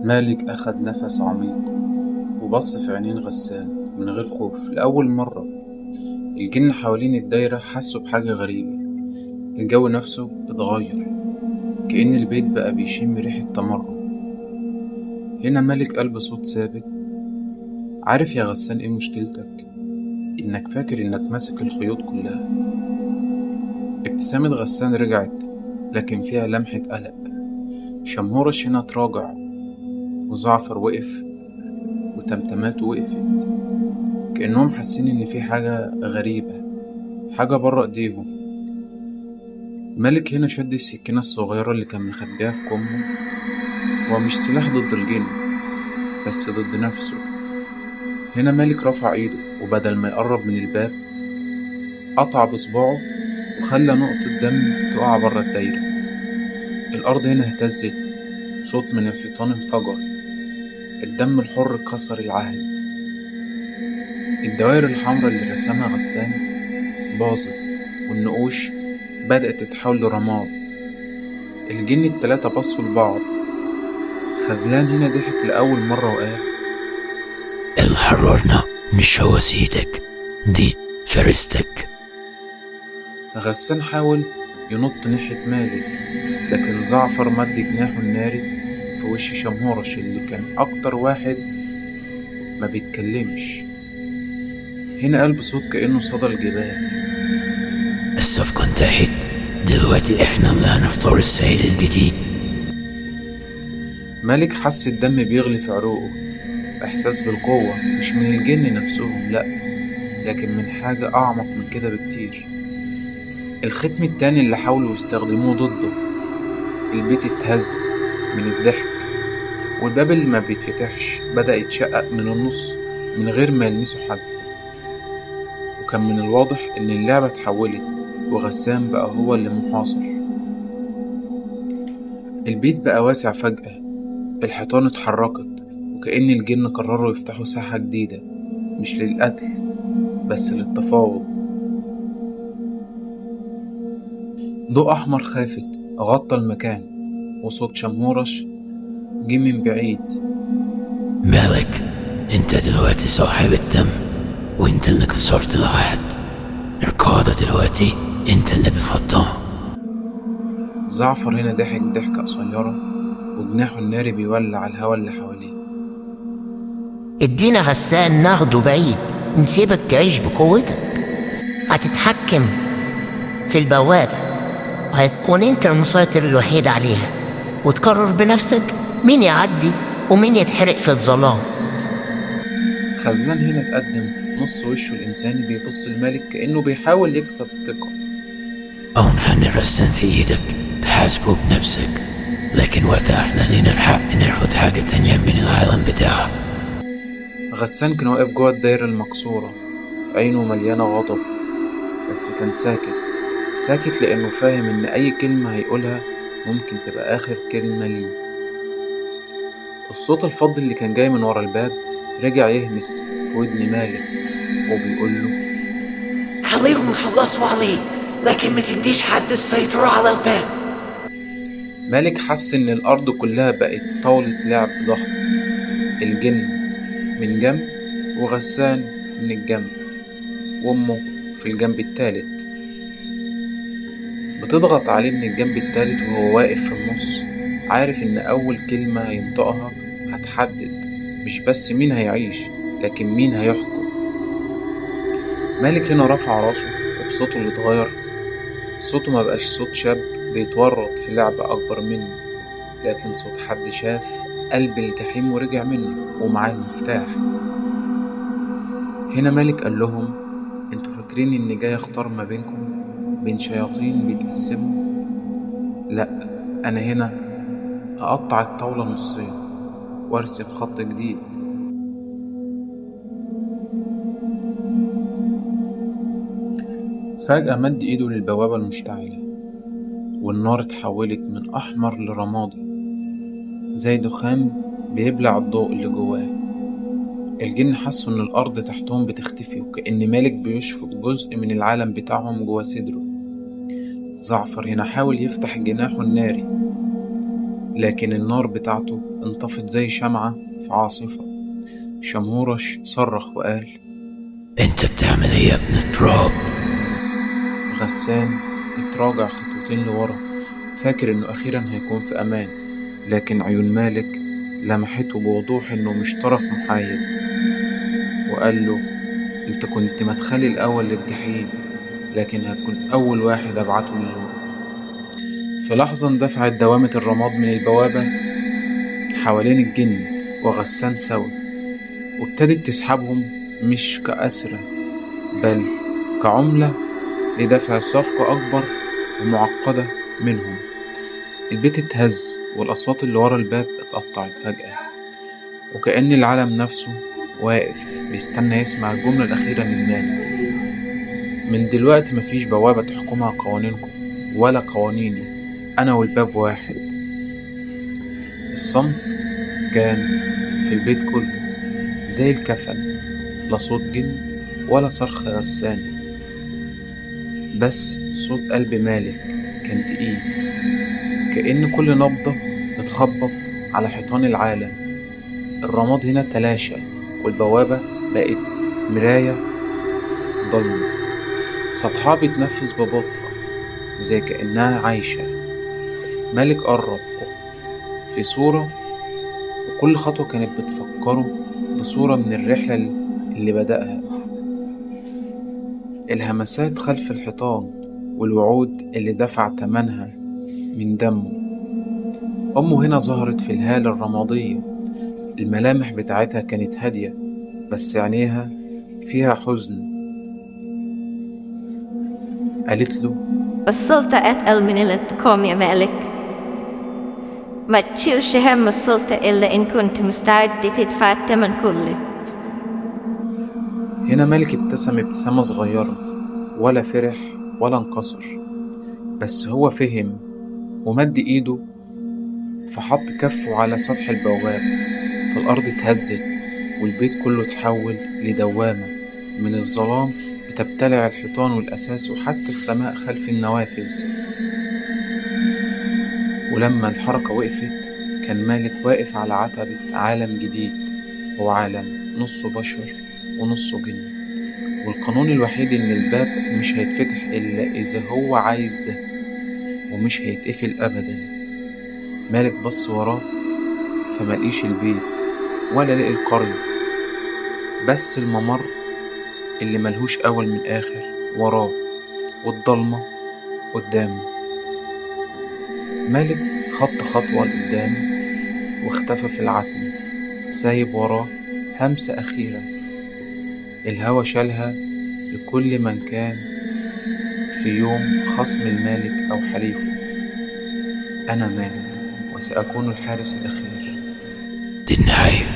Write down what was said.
مالك أخد نفس عميق وبص في عينين غسان من غير خوف لأول مرة. الجن حوالين الدايرة حسوا بحاجة غريبة. الجو نفسه اتغير، كأن البيت بقى بيشم ريحة تمرد. هنا مالك قال بصوت ثابت: عارف يا غسان ايه مشكلتك؟ إنك فاكر إنك ماسك الخيوط كلها. ابتسامة غسان رجعت، لكن فيها لمحة قلق. شمهورش هنا تراجع، وزعفر وقف، وتمتمات وقفت، كأنهم حاسين إن في حاجة غريبة، حاجة برا إيديهم. مالك هنا شد السكينة الصغيرة اللي كان مخبيها في كمه. هو مش سلاح ضد الجن، بس ضد نفسه. هنا مالك رفع ايده، وبدل ما يقرب من الباب قطع بصباعه وخلى نقطة دم تقع برا الدايرة. الأرض هنا اهتزت، صوت من الحيطان انفجر، الدم الحر كسر العهد. الدوائر الحمراء اللي رسمها غسان باظت، والنقوش بدأت تتحول لرماد. الجن التلاتة بصوا لبعض. خذلان هنا ضحك لأول مرة وقال: اللي حررنا مش هو سيدك، دي فرستك. غسان حاول ينط ناحية مالك، لكن زعفر مد جناحه الناري في وش شمهورش اللي كان أكتر واحد ما بيتكلمش. هنا قال بصوت كأنه صدى الجبال: الصفقة انتهت، دلوقتي احنا اللي هنختار السيد الجديد. مالك حس الدم بيغلي في عروقه، إحساس بالقوة مش من الجن نفسهم، لأ، لكن من حاجة أعمق من كده بكتير. الختم التاني اللي حاولوا يستخدموه ضده. البيت اتهز من الضحك، والباب اللي ما بيتفتحش بدأ يتشقق من النص من غير ما يلمسه حد. وكان من الواضح إن اللعبة اتحولت، وغسان بقى هو اللي محاصر. البيت بقى واسع فجأة، الحيطان اتحركت، وكأن الجن قرروا يفتحوا ساحة جديدة، مش للقتل بس للتفاوض. ضوء أحمر خافت غطى المكان، وصوت شمهورش جه من بعيد: مالك، انت دلوقتي صاحب الدم، وانت اللي كسرت العهد. القاعدة دلوقتي انت اللي بتحطها. زعفر هنا ضحك ضحكة قصيرة، وجناحه الناري بيولع الهوا اللي حواليه. ادينا غسان ناخده بعيد، نسيبك تعيش بقوتك. هتتحكم في البوابة، وهتكون انت المسيطر الوحيد عليها، وتقرر بنفسك مين يعدي ومين يتحرق في الظلام. خذلان هنا اتقدم، نص وشه الإنساني بيبص الملك كأنه بيحاول يكسب ثقة. او نخلي الرسام في ايدك تحاسبه بنفسك، لكن وقتها احنا لينا الحق نرفض حاجة تانية من العالم بتاعك. غسان كان واقف جوه الدايرة المكسورة، عينه مليانة غضب، بس كان ساكت. ساكت لأنه فاهم إن أي كلمة هيقولها ممكن تبقى آخر كلمة ليه. الصوت الفضي اللي كان جاي من ورا الباب رجع يهمس في ودن مالك وبيقول له: خليهم يخلصوا عليه، لكن ما تديش حد السيطرة على الباب. مالك حس إن الأرض كلها بقت طاولة لعب ضخم. الجن من جنب، وغسان من الجنب، وأمه في الجنب التالت بتضغط عليه من الجنب التالت، وهو واقف في النص عارف إن أول كلمة هينطقها هتحدد مش بس مين هيعيش، لكن مين هيحكم. مالك هنا رفع راسه، وبصوته اللي اتغير. صوته ما بقاش صوت شاب بيتورط في لعبة أكبر منه، لكن صوت حد شاف قلب الجحيم ورجع منه ومعاه المفتاح. هنا مالك قال لهم: انتوا فاكرين إني جاي أختار ما بينكم، بين شياطين بيتقسموا؟ لأ، أنا هنا هقطع الطاولة نصين وارسم خط جديد. فجأة مد ايده للبوابة المشتعلة، والنار اتحولت من أحمر لرمادي، زي دخان بيبلع الضوء اللي جواه. الجن حسوا إن الأرض تحتهم بتختفي، وكأن مالك بيشفط جزء من العالم بتاعهم جوا صدره. زعفر هنا حاول يفتح جناحه الناري، لكن النار بتاعته انطفت زي شمعة في عاصفة. شمهورش صرخ وقال: انت بتعمل ايه يا ابن التراب؟ غسان اتراجع خطوتين لورا، فاكر انه اخيرا هيكون في امان، لكن عيون مالك لمحته بوضوح انه مش طرف محايد، وقال له: انت كنت مدخلي الاول للجحيم، لكن هتكون اول واحد ابعته لزور. في لحظة اندفعت دوامة الرماد من البوابة حوالين الجن وغسان سوا، وابتدت تسحبهم مش كأسرى بل كعملة لدفع صفقة أكبر ومعقدة منهم. البيت اتهز والأصوات اللي ورا الباب اتقطعت فجأة، وكأن العالم نفسه واقف بيستنى يسمع الجملة الأخيرة من مالك: من دلوقتي مفيش بوابة تحكمها قوانينكم ولا قوانيني، أنا والباب واحد. الصمت كان في البيت كله زي الكفن، لا صوت جن ولا صرخ غسان، بس صوت قلب مالك كان تقيل، كأن كل نبضة بتخبط على حيطان العالم. الرماد هنا تلاشى والبوابة بقت مراية ضلمة، سطحها بيتنفس ببطء زي كأنها عايشة. مالك قرب في صورة، وكل خطوة كانت بتفكره بصورة من الرحلة اللي بدأها. الهمسات خلف الحيطان والوعود اللي دفع تمنها من دمه. أمه هنا ظهرت في الهالة الرمادية، الملامح بتاعتها كانت هادية بس عينيها فيها حزن. قالت له: السلطة أتقل من اللي تقوم يا مالك، ما تشيلش هم السلطة إلا إن كنت مستعد تدفع التمن كله. هنا مالك ابتسم ابتسامة صغيرة، ولا فرح ولا انكسر، بس هو فهم ومد ايده فحط كفه على سطح البوابة. فالأرض اتهزت والبيت كله اتحول لدوامة من الظلام بتبتلع الحيطان والأساس وحتى السماء خلف النوافذ. ولما الحركة وقفت كان مالك واقف على عتبة عالم جديد، هو عالم نصه بشر ونصه جن، والقانون الوحيد إن الباب مش هيتفتح إلا إذا هو عايز ده، ومش هيتقفل أبدا. مالك بص وراه فملقيش البيت ولا لقي القرية، بس الممر اللي ملهوش أول من آخر وراه، والضلمة قدامه. مالك خط خطوة لقدام واختفى في العتمة، سايب وراه همسة أخيرة الهوى شالها لكل من كان في يوم خصم المالك أو حليفه: أنا مالك وسأكون الحارس الأخير. دي النهاية.